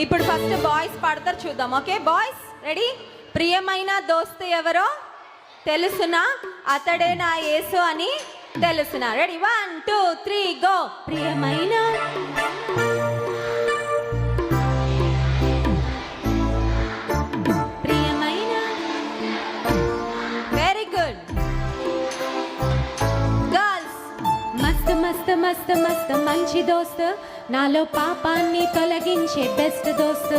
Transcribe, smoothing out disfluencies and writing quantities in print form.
ఇప్పుడు first boys పాడతారు, చూద్దాం. Okay boys, ready? ప్రియమైన దోస్తు ఎవరో తెలుసునా, అతడే నా యేసు అని తెలుసునా. రెడీ? 1 2 3 గో. ప్రియమైన మస్త్ మస్త్ మస్త్ మంచి దోస్త్, నాలో పాపాన్ని తొలగించే బెస్ట్ దోస్త్.